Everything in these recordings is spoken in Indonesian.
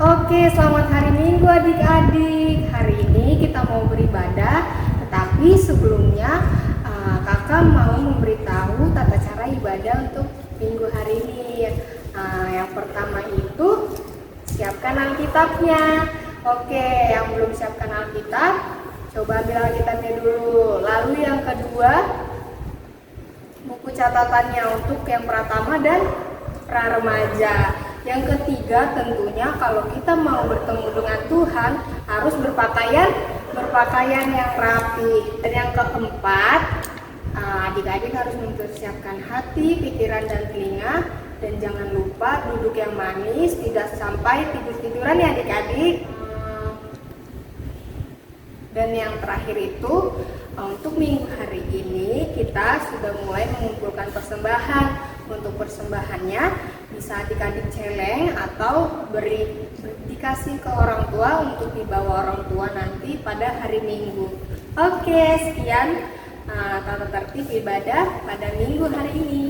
Oke, selamat hari Minggu adik-adik. Hari ini kita mau beribadah, tetapi sebelumnya kakak mau memberitahu tata cara ibadah untuk minggu hari ini. Yang pertama itu siapkan Alkitabnya. Oke, yang belum siapkan Alkitab, coba ambil Alkitabnya dulu. Lalu yang kedua, buku catatannya untuk yang pertama dan pra-remaja. Yang ketiga, tentunya kalau kita mau bertemu dengan Tuhan harus berpakaian yang rapi. Dan yang keempat, adik-adik harus mempersiapkan hati, pikiran, dan telinga. Dan jangan lupa duduk yang manis, tidak sampai tidur-tiduran ya adik-adik. Dan yang terakhir itu, untuk minggu hari ini kita sudah mulai mengumpulkan persembahan. Untuk persembahannya bisa adik-adik celeng atau dikasih ke orang tua untuk dibawa orang tua nanti pada hari Minggu. Oke, sekian tata tertib ibadah pada minggu hari ini.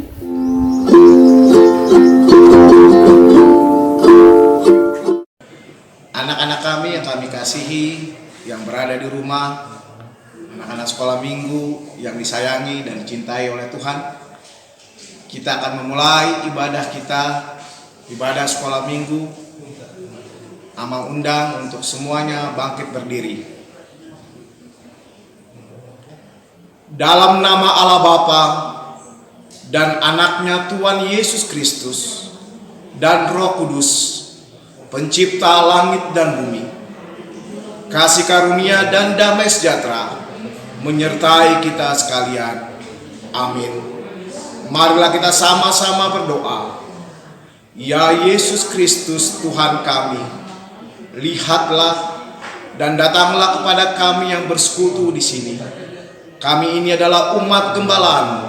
Anak-anak kami yang kami kasihi, yang berada di rumah, anak-anak sekolah minggu yang disayangi dan dicintai oleh Tuhan, kita akan memulai ibadah kita, ibadah sekolah minggu. Ama undang untuk semuanya bangkit berdiri. Dalam nama Allah Bapa dan anaknya Tuhan Yesus Kristus dan Roh Kudus, pencipta langit dan bumi, kasih karunia dan damai sejahtera menyertai kita sekalian. Amin. Marilah kita sama-sama berdoa. Ya Yesus Kristus Tuhan kami, lihatlah dan datanglah kepada kami yang bersekutu di sini. Kami ini adalah umat gembala-Mu.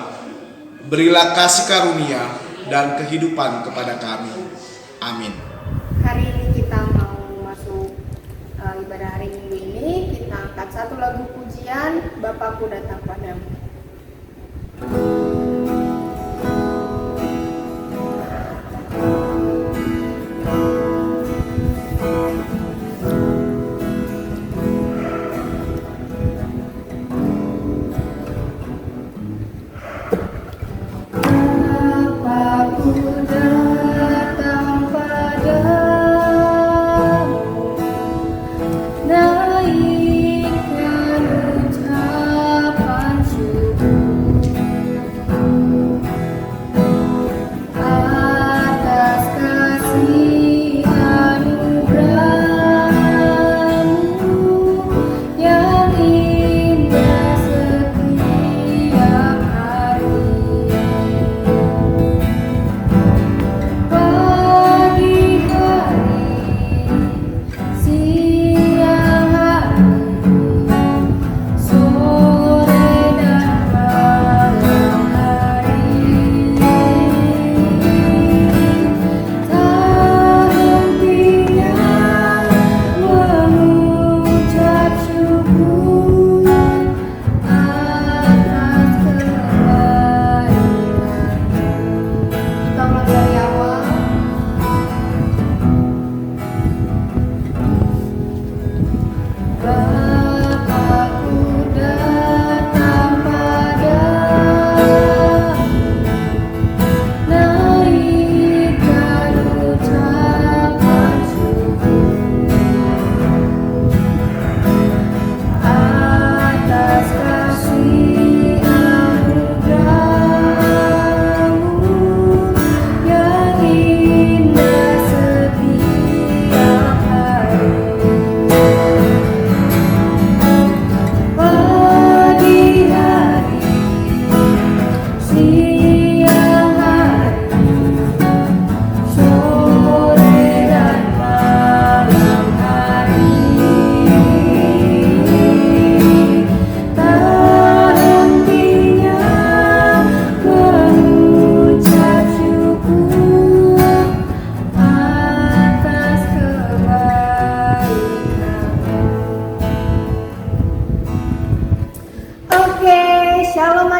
Berilah kasih karunia dan kehidupan kepada kami. Amin. Hari ini kita mau masuk ibadah hari Minggu ini. Kita angkat satu lagu pujian, Bapakku Datang Padamu.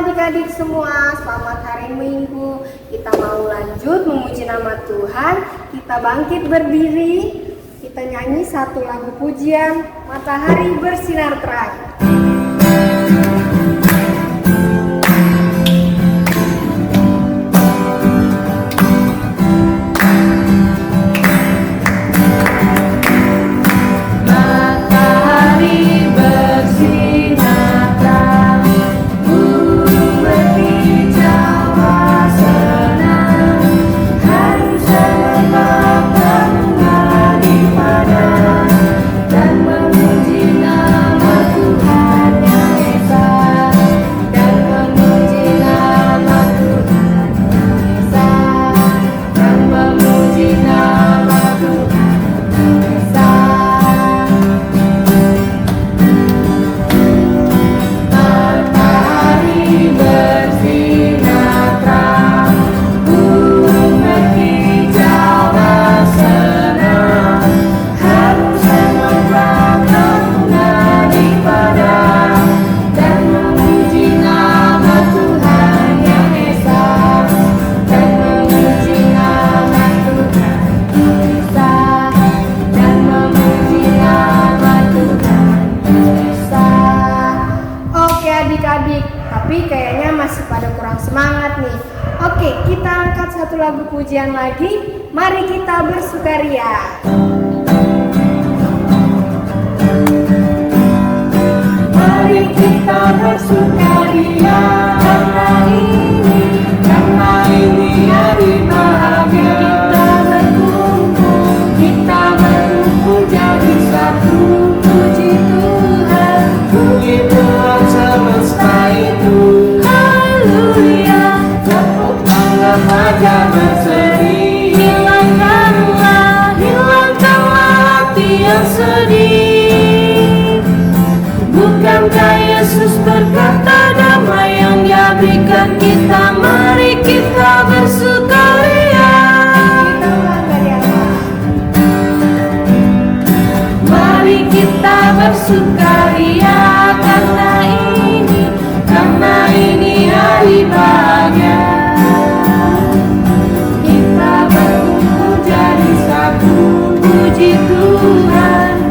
adik-adik semua, selamat hari Minggu. Kita mau lanjut memuji nama Tuhan. Kita bangkit berdiri. Kita nyanyi satu lagu pujian, Matahari Bersinar Terang. Tapi kayaknya masih pada kurang semangat nih. Oke, kita angkat satu lagu pujian lagi. Mari kita bersukaria. Mari kita bersukaria karena ini hari bahagia. Kita berkumpul jadi satu. Puji Tuhan, puji Tuhan semesta itu. Haleluya, tepuk tangan saja berseri. Hilangkanlah hati yang sedih. Bukankah Yesus berkata damai yang Dia berikan kita? Mari kita bersukaria. Mari kita bersukaria karena ini hari bahagia. Kita berkumpul jadi satu.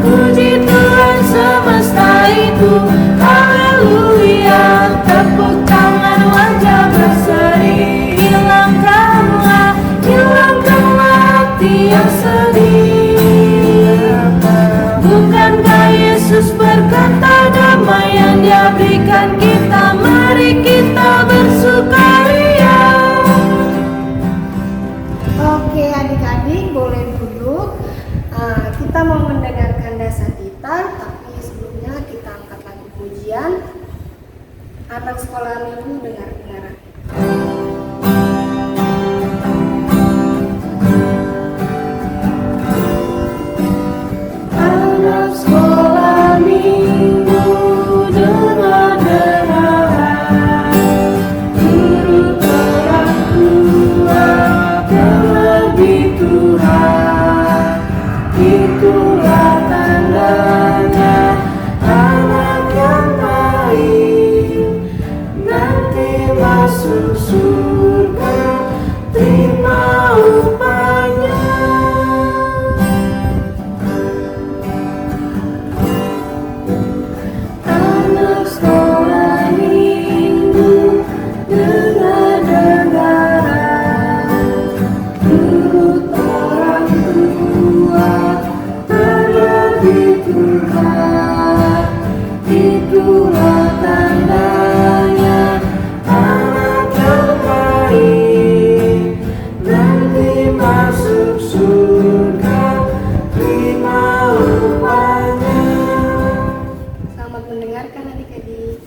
Puji Tuhan semesta itu. Haleluya, tepuk tangan wajah berseri. Hilangkanlah hati yang sedih. Bukankah Yesus berkata damai yang Dia berikan kita? Mari kita bersukaria. Oke adik-adik boleh duduk. Kita mau mendengarkan Dasatita, tapi sebelumnya kita angkat lagu pujian. Anak sekolah minggu dengar-dengar. Anak sekolah minggu dengar-dengar, guru orang tua terlebih Tuhan. Itulah tandanya anak yang baik nanti masuk surga, terima upahnya. Anak sekolah minggu dengar-dengaran, turut orang tua terlebih Tuhan. Itulah tandanya anak yang baik nanti masuk surga, terima upahnya. Selamat mendengarkan adik-adik.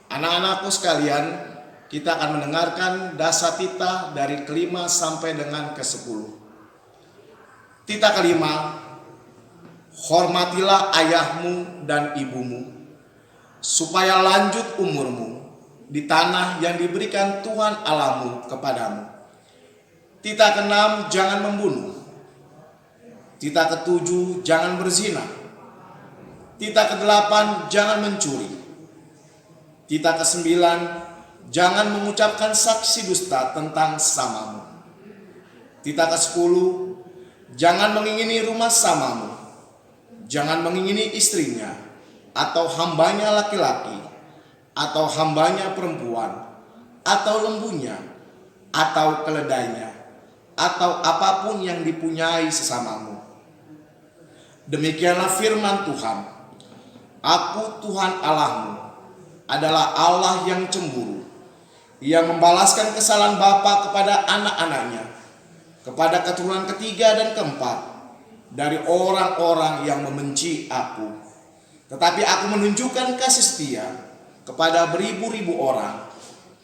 Anak-anakku sekalian, kita akan mendengarkan Dasatita dari kelima sampai dengan ke-10. Tita kelima, hormatilah ayahmu dan ibumu, supaya lanjut umurmu di tanah yang diberikan Tuhan Allahmu kepadamu. Tita keenam, jangan membunuh. Tita ketujuh, jangan berzina. Tita kedelapan, jangan mencuri. Tita kesembilan, jangan mengucapkan saksi dusta tentang samamu. Titah ke-10, jangan mengingini rumah samamu, jangan mengingini istrinya, atau hambanya laki-laki, atau hambanya perempuan, atau lembunya, atau keledainya, atau apapun yang dipunyai sesamamu. Demikianlah firman Tuhan. Aku Tuhan Allahmu adalah Allah yang cemburu, yang membalaskan kesalahan bapa kepada anak-anaknya, kepada keturunan ketiga dan keempat dari orang-orang yang membenci aku. Tetapi aku menunjukkan kasih setia kepada beribu-ribu orang,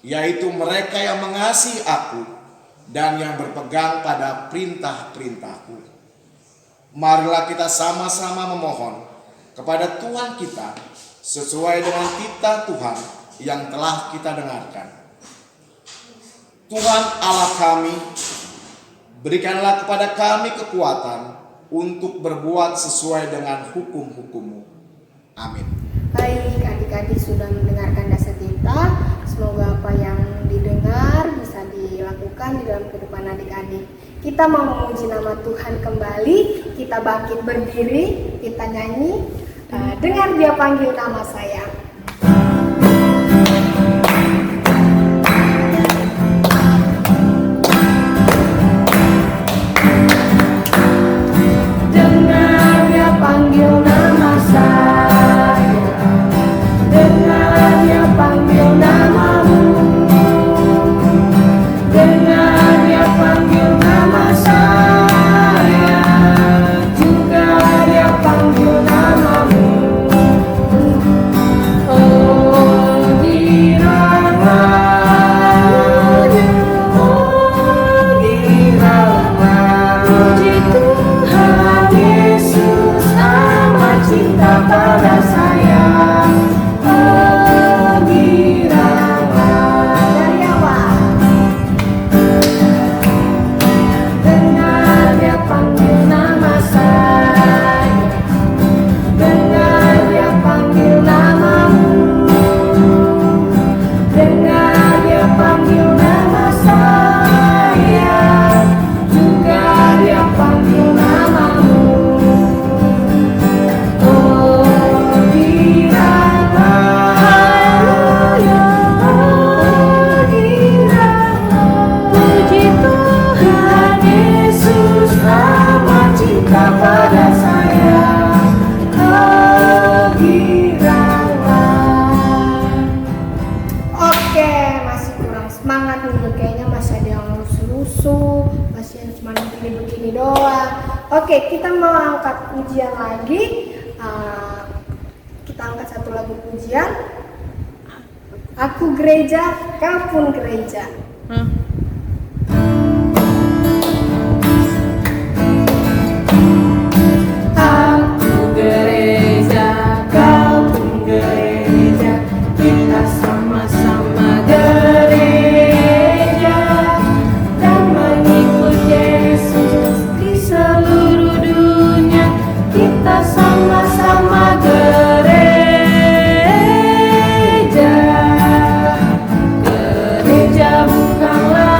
yaitu mereka yang mengasihi aku dan yang berpegang pada perintah-perintahku. Marilah kita sama-sama memohon kepada Tuhan kita sesuai dengan titah Tuhan yang telah kita dengarkan. Tuhan Allah kami, berikanlah kepada kami kekuatan untuk berbuat sesuai dengan hukum-hukum-Mu. Amin. Baik, adik-adik sudah mendengarkan dasar titah. Semoga apa yang didengar bisa dilakukan di dalam kehidupan adik-adik. Kita mau memuji nama Tuhan kembali. Kita bangkit berdiri, kita nyanyi. Dengar Dia panggil nama saya. Dengar Dia panggil nama saya. Dengar Dia panggil namamu. Dengar Dia panggil nama saya. Juga Dia panggil namamu. Oh giralah, oh giralah, puji Tuhan Yesus amat cinta pada saya. Oh giralah. Dari awal. Dengar Dia panggil nama saya. Dengar Dia panggil namamu. Dengar Dia panggil nama saya. Juga Dia panggil namamu. Oh giralah, haleluya. Oh giralah, puji Tuhan Yesus amat cinta pada saya. Oh giralah. Oke, masih kurang semangat nih, kayaknya masih ada yang lusuh-lusuh, masih yang cuma begini-begini doang. Oke, kita mau angkat pujian lagi. Kita angkat satu lagu pujian. Aku gereja, kau pun gereja. Aku gereja, kau pun gereja, kita sama-sama gereja dan mengikut Yesus di seluruh dunia. Kita sama-sama gereja. Gereja bukanlah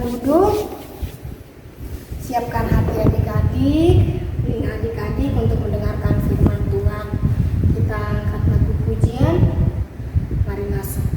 duduk, siapkan hati adik-adik, telinga adik-adik untuk mendengarkan firman Tuhan. Kita angkat lagu pujian, mari masuk.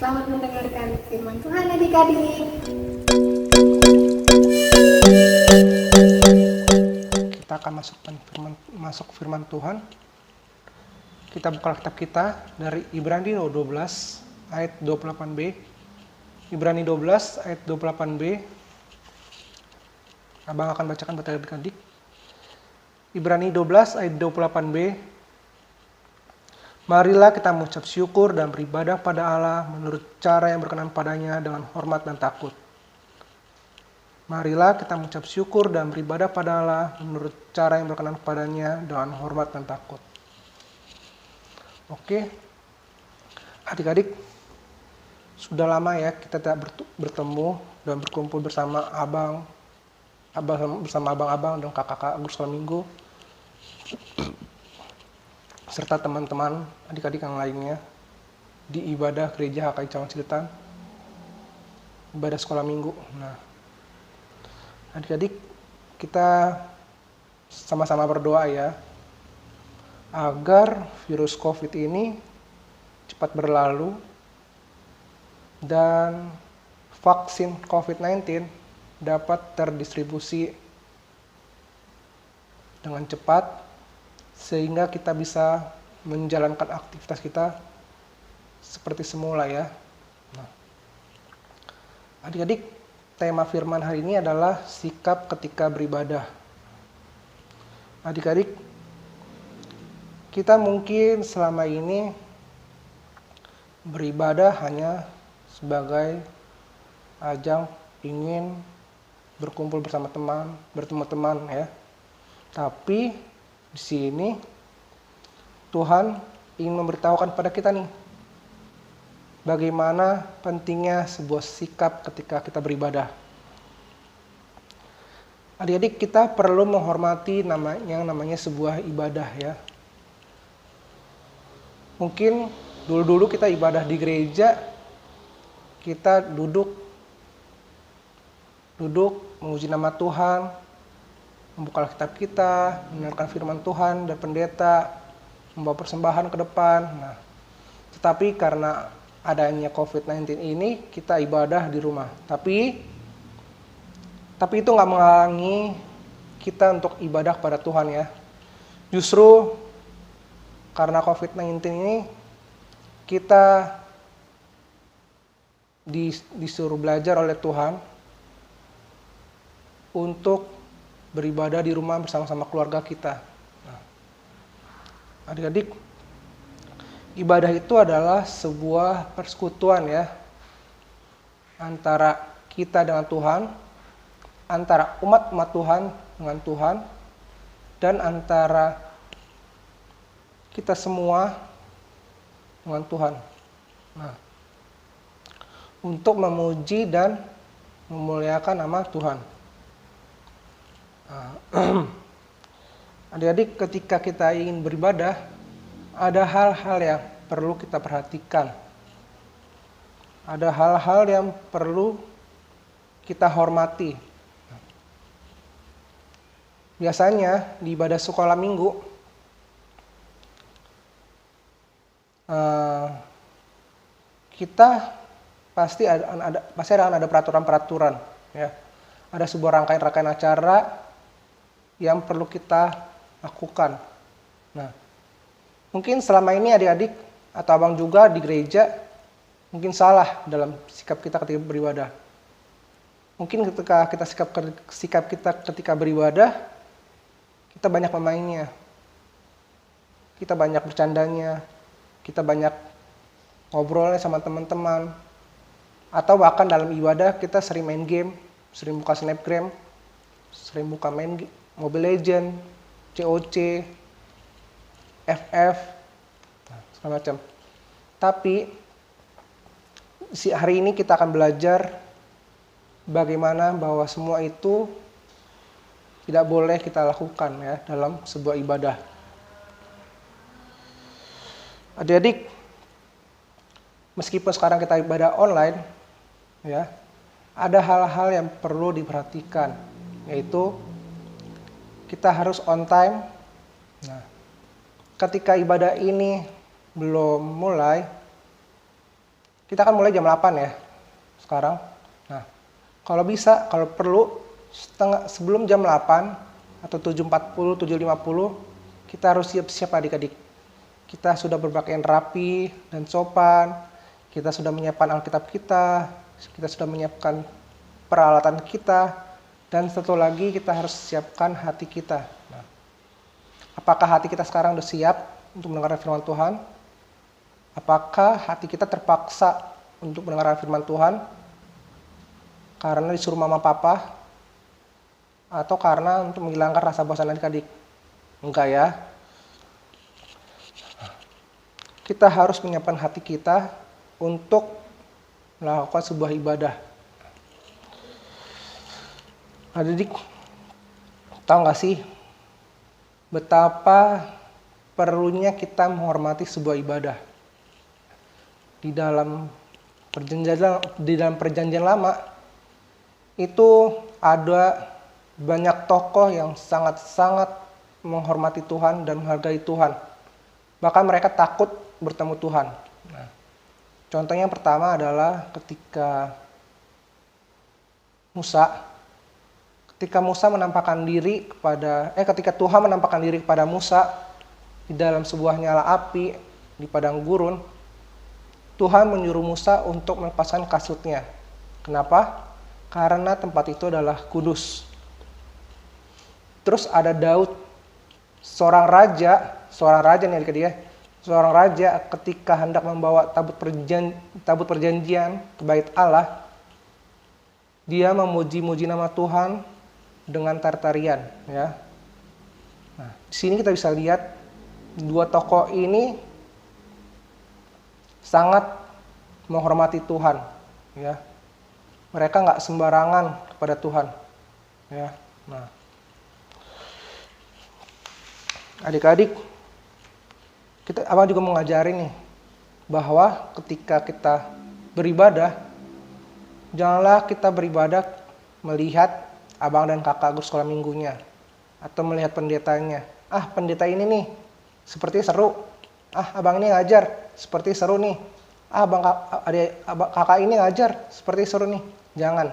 Selamat mendengarkan firman Tuhan adik-adik. Kita akan masuk firman Tuhan. Kita buka kitab kita dari Ibrani 12 ayat 28b. Ibrani 12 ayat 28b. Abang akan bacakan buat adik-adik. Ibrani 12 ayat 28b. Marilah kita mengucap syukur dan beribadah pada Allah menurut cara yang berkenan padanya dengan hormat dan takut. Marilah kita mengucap syukur dan beribadah pada Allah menurut cara yang berkenan padanya dengan hormat dan takut. Oke, adik-adik, sudah lama ya kita tidak bertemu dan berkumpul bersama abang-abang dan kakak-kakak guru sekolah minggu, serta teman-teman adik-adik yang lainnya di ibadah gereja HKI Cawan Ciletan, ibadah sekolah minggu. Nah, adik-adik, kita sama-sama berdoa ya, agar virus COVID ini cepat berlalu dan vaksin COVID-19 dapat terdistribusi dengan cepat sehingga kita bisa menjalankan aktivitas kita seperti semula ya. Nah, adik-adik, tema firman hari ini adalah sikap ketika beribadah. Adik-adik, kita mungkin selama ini beribadah hanya sebagai ajang ingin berkumpul bersama bertemu teman ya. Tapi di sini Tuhan ingin memberitahukan pada kita nih, bagaimana pentingnya sebuah sikap ketika kita beribadah. Adik-adik, kita perlu menghormati yang namanya sebuah ibadah ya. Mungkin dulu-dulu kita ibadah di gereja, kita duduk menguji nama Tuhan, membuka Alkitab kita, mendengarkan firman Tuhan dan pendeta, membawa persembahan ke depan. Nah, tetapi karena adanya COVID-19 ini, kita ibadah di rumah. Tapi itu nggak menghalangi kita untuk ibadah kepada Tuhan ya. Justru karena COVID-19 ini, kita disuruh belajar oleh Tuhan untuk beribadah di rumah bersama-sama keluarga kita. Nah, adik-adik, ibadah itu adalah sebuah persekutuan ya, antara kita dengan Tuhan, antara umat Tuhan dengan Tuhan, dan antara kita semua dengan Tuhan. Nah, untuk memuji dan memuliakan nama Tuhan. Adik-adik, ketika kita ingin beribadah, ada hal-hal yang perlu kita perhatikan. Ada hal-hal yang perlu kita hormati. Biasanya di ibadah sekolah minggu, kita pasti ada peraturan-peraturan ya. Ada sebuah rangkaian acara yang perlu kita lakukan. Nah, mungkin selama ini adik-adik atau abang juga di gereja mungkin salah dalam sikap kita ketika beribadah. Mungkin ketika kita sikap kita ketika beribadah, kita banyak memainnya, kita banyak bercandanya, kita banyak ngobrolnya sama teman-teman, atau bahkan dalam ibadah kita sering main game, sering buka snapgram, sering buka main Mobile Legend, COC, FF, segala macam. Tapi hari ini kita akan belajar bagaimana bahwa semua itu tidak boleh kita lakukan ya dalam sebuah ibadah. Adik-adik, meskipun sekarang kita ibadah online, ya, ada hal-hal yang perlu diperhatikan, yaitu kita harus on time. Nah, ketika ibadah ini belum mulai, kita akan mulai jam 8 ya sekarang. Nah, kalau bisa, kalau perlu sebelum jam 8 atau 7.40, 7.50, kita harus siap-siap adik-adik. Kita sudah berpakaian rapi dan sopan, kita sudah menyiapkan Alkitab kita sudah menyiapkan peralatan kita, dan satu lagi kita harus siapkan hati kita. Nah, apakah hati kita sekarang sudah siap untuk mendengar firman Tuhan? Apakah hati kita terpaksa untuk mendengar firman Tuhan karena disuruh mama papa, atau karena untuk menghilangkan rasa bosan adik-adik? Enggak ya. Kita harus menyiapkan hati kita untuk melakukan sebuah ibadah. Adik-adik, tahu nggak sih betapa perlunya kita menghormati sebuah ibadah? Di dalam perjanjian lama itu ada banyak tokoh yang sangat-sangat menghormati Tuhan dan menghargai Tuhan. Bahkan mereka takut bertemu Tuhan. Nah, contohnya yang pertama adalah ketika Musa menampakkan diri ketika Tuhan menampakkan diri kepada Musa di dalam sebuah nyala api di padang gurun, Tuhan menyuruh Musa untuk melepaskan kasutnya. Kenapa? Karena tempat itu adalah kudus. Terus ada Daud, seorang raja nih adik-adik ya. Seorang raja ketika hendak membawa tabut perjanjian ke bait Allah, dia memuji-muji nama Tuhan dengan tarian ya. Nah, di sini kita bisa lihat dua tokoh ini sangat menghormati Tuhan, ya. Mereka nggak sembarangan kepada Tuhan, ya. Nah, adik-adik, abang juga mengajari nih bahwa ketika kita beribadah, janganlah kita beribadah melihat abang dan kakak guru sekolah minggunya atau melihat pendetanya. Ah, pendeta ini nih seperti seru. Ah, abang ini ngajar seperti seru nih. Ah, kakak ini ngajar seperti seru nih. Jangan.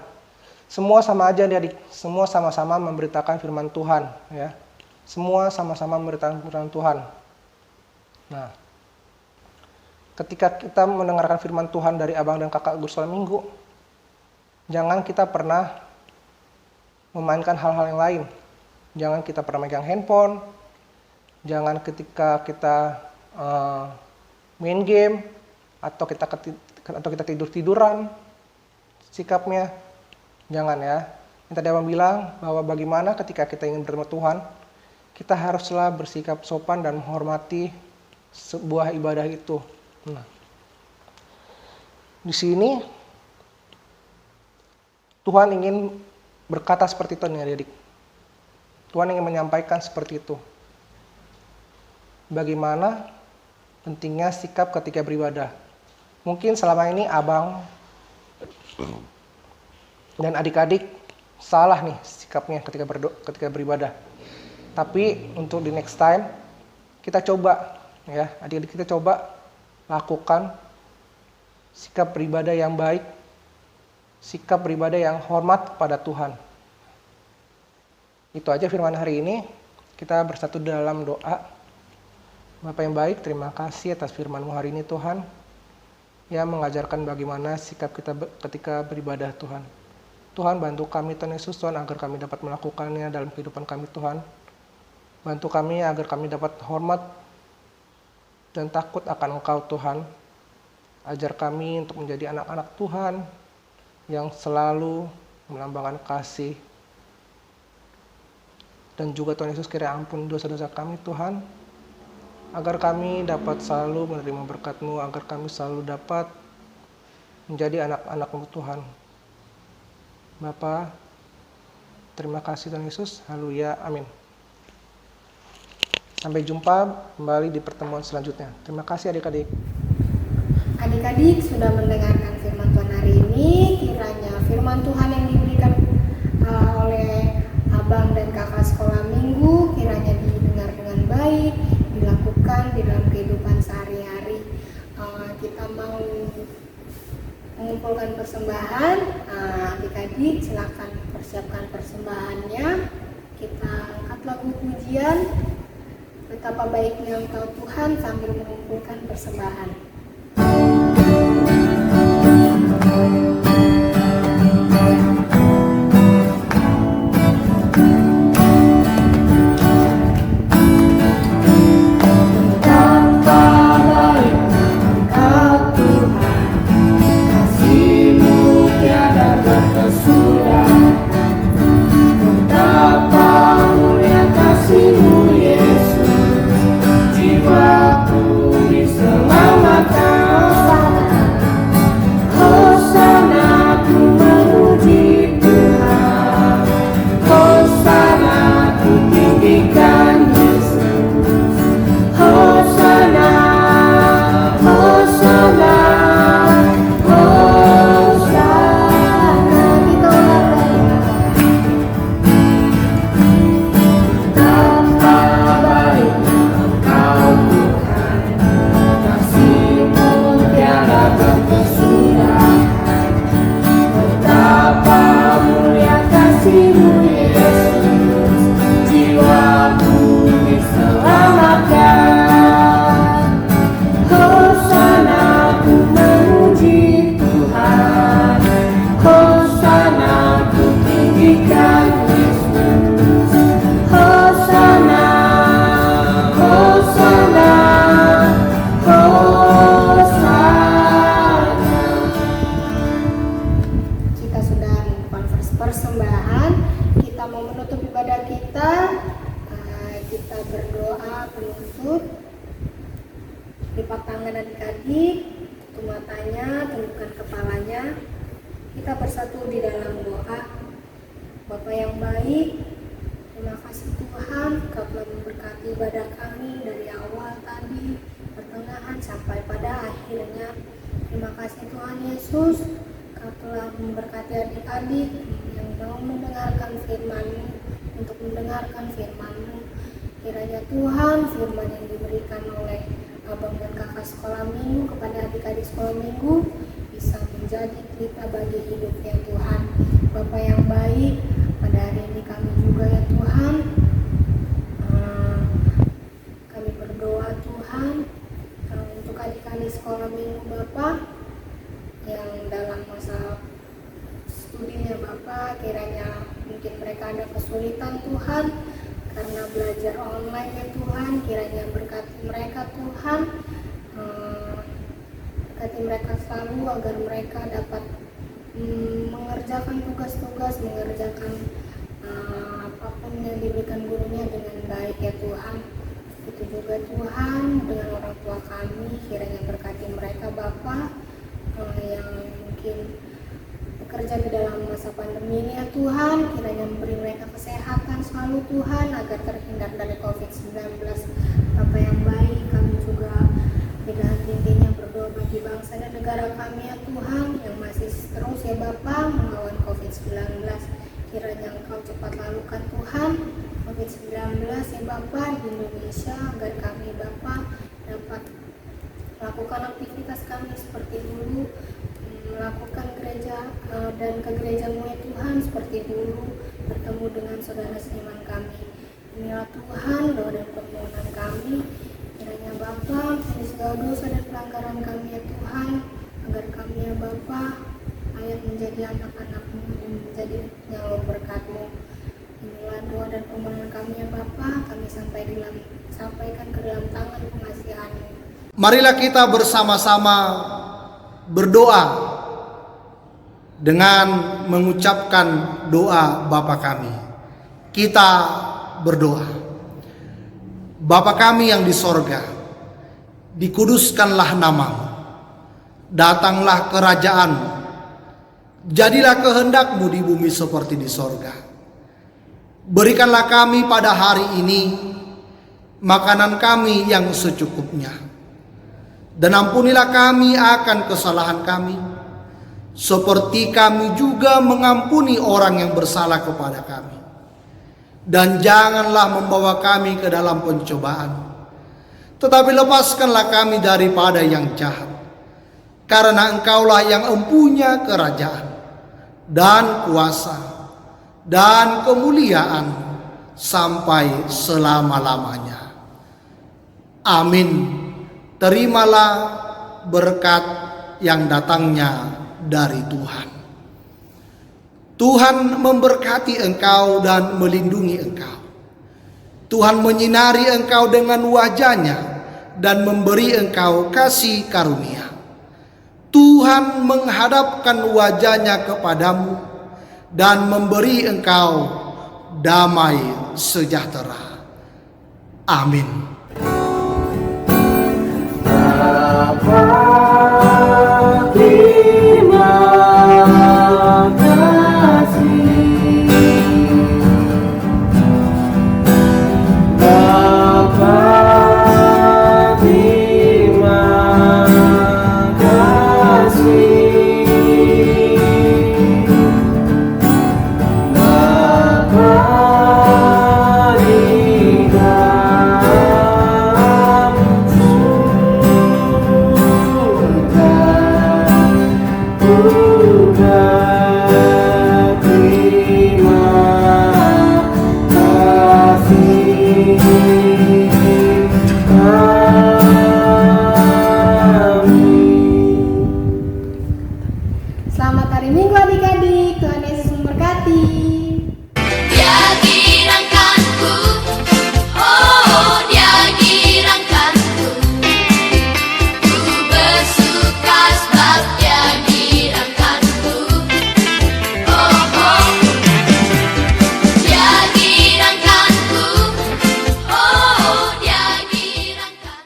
Semua sama aja adik. Semua sama-sama memberitakan firman Tuhan, ya. Semua sama-sama memberitakan firman Tuhan. Nah, ketika kita mendengarkan firman Tuhan dari abang dan kakak guru sekolah minggu, jangan kita pernah memainkan hal-hal yang lain. Jangan kita pernah megang handphone. Jangan ketika kita main game atau kita tidur-tiduran sikapnya. Jangan, ya. Yang tadi abang bilang bahwa bagaimana ketika kita ingin bertemu Tuhan, kita haruslah bersikap sopan dan menghormati sebuah ibadah itu. Nah, di sini Tuhan ingin berkata seperti itu nih adik. Tuhan ingin menyampaikan seperti itu. Bagaimana pentingnya sikap ketika beribadah. Mungkin selama ini abang dan adik-adik salah nih sikapnya ketika beribadah. Tapi untuk di next time kita coba, ya, adik-adik kita coba lakukan sikap beribadah yang baik, sikap beribadah yang hormat kepada Tuhan. Itu aja firman hari ini. Kita bersatu dalam doa. Bapa yang baik, terima kasih atas firman-Mu hari ini Tuhan, yang mengajarkan bagaimana sikap kita ketika beribadah Tuhan. Tuhan, bantu kami Tuhan Yesus Tuhan, agar kami dapat melakukannya dalam kehidupan kami Tuhan. Bantu kami agar kami dapat hormat dan takut akan Engkau Tuhan. Ajar kami untuk menjadi anak-anak Tuhan yang selalu melambangkan kasih. Dan juga Tuhan Yesus, kiranya ampun dosa-dosa kami Tuhan, agar kami dapat selalu menerima berkat-Mu, agar kami selalu dapat menjadi anak-anak-Mu Tuhan. Bapa, terima kasih Tuhan Yesus. Haleluya, amin. Sampai jumpa kembali di pertemuan selanjutnya. Terima kasih adik-adik. Adik-adik sudah mendengarkan firman Tuhan hari ini. Kiranya firman Tuhan yang diberikan oleh abang dan kakak sekolah minggu kiranya didengar dengan baik, dilakukan di dalam kehidupan sehari-hari. Kita mau mengumpulkan persembahan. Adik-adik silakan persiapkan persembahannya. Kita angkat lagu pujian Betapa Baiknya Engkau Tuhan sambil mengumpulkan persembahan. Jiwaku diselamatkan. matanya, tundukkan kepalanya. Kita bersatu di dalam doa. Bapa yang baik, terima kasih Tuhan, Kau telah memberkati ibadah kami dari awal tadi, pertengahan sampai pada akhirnya. Terima kasih Tuhan Yesus, Kau telah memberkati adik-adik yang mau mendengarkan firman-Mu, untuk mendengarkan firman-Mu. Kiranya Tuhan, firman yang diberikan oleh abang dan kakak sekolah minggu kepada adik-adik sekolah minggu bisa menjadi pelita bagi hidupnya Tuhan. Bapa yang baik, pada hari ini kami juga ya Tuhan, kami berdoa Tuhan untuk adik-adik sekolah minggu Bapa yang dalam masa studinya Bapa, kiranya mungkin mereka ada kesulitan Tuhan karena belajar online ya Tuhan. Kiranya berkati mereka Tuhan, berkati mereka selalu agar mereka dapat mengerjakan tugas-tugas, mengerjakan apapun yang diberikan gurunya dengan baik ya Tuhan. Itu juga Tuhan dengan orang tua kami, kiranya berkati mereka Bapa yang mungkin bekerja di dalam masa pandemi ini ya Tuhan. Kiranya memberi mereka kesehatan selalu Tuhan agar terhindar dari COVID-19. Bapa yang baik, kami juga tidak henti-hentinya berdoa bagi bangsa dan negara kami ya Tuhan yang masih terus ya Bapa melawan COVID-19. Kiranya Engkau cepat lalukan Tuhan COVID-19 ya Bapa di Indonesia, agar kami Bapa dapat melakukan aktivitas kami seperti dulu, melakukan gereja dan ke gereja-Mu ya Tuhan seperti dulu, bertemu dengan saudara seiman kami. Inilah Tuhan doa dan permohonan kami. Kiranya Bapa ampuni segala dosa dan pelanggaran kami ya Tuhan, agar kami ya Bapa layak menjadi anak-anak-Mu dan menjadi nyala berkat-Mu. Inilah doa dan permohonan kami ya Bapa, kami sampaikan ke dalam tangan pengasihan-Mu. Marilah kita bersama-sama berdoa dengan mengucapkan doa Bapa kami. Kita berdoa. Bapa kami yang di sorga, dikuduskanlah nama-Mu, datanglah kerajaan-Mu, jadilah kehendak-Mu di bumi seperti di sorga. Berikanlah kami pada hari ini makanan kami yang secukupnya, dan ampunilah kami akan kesalahan kami, seperti kami juga mengampuni orang yang bersalah kepada kami. Dan janganlah membawa kami ke dalam pencobaan, tetapi lepaskanlah kami daripada yang jahat. Karena Engkaulah yang empunya kerajaan dan kuasa dan kemuliaan sampai selama-lamanya. Amin. Terimalah berkat yang datangnya dari Tuhan. Tuhan memberkati engkau dan melindungi engkau. Tuhan menyinari engkau dengan wajah-Nya dan memberi engkau kasih karunia. Tuhan menghadapkan wajah-Nya kepadamu dan memberi engkau damai sejahtera. Amin.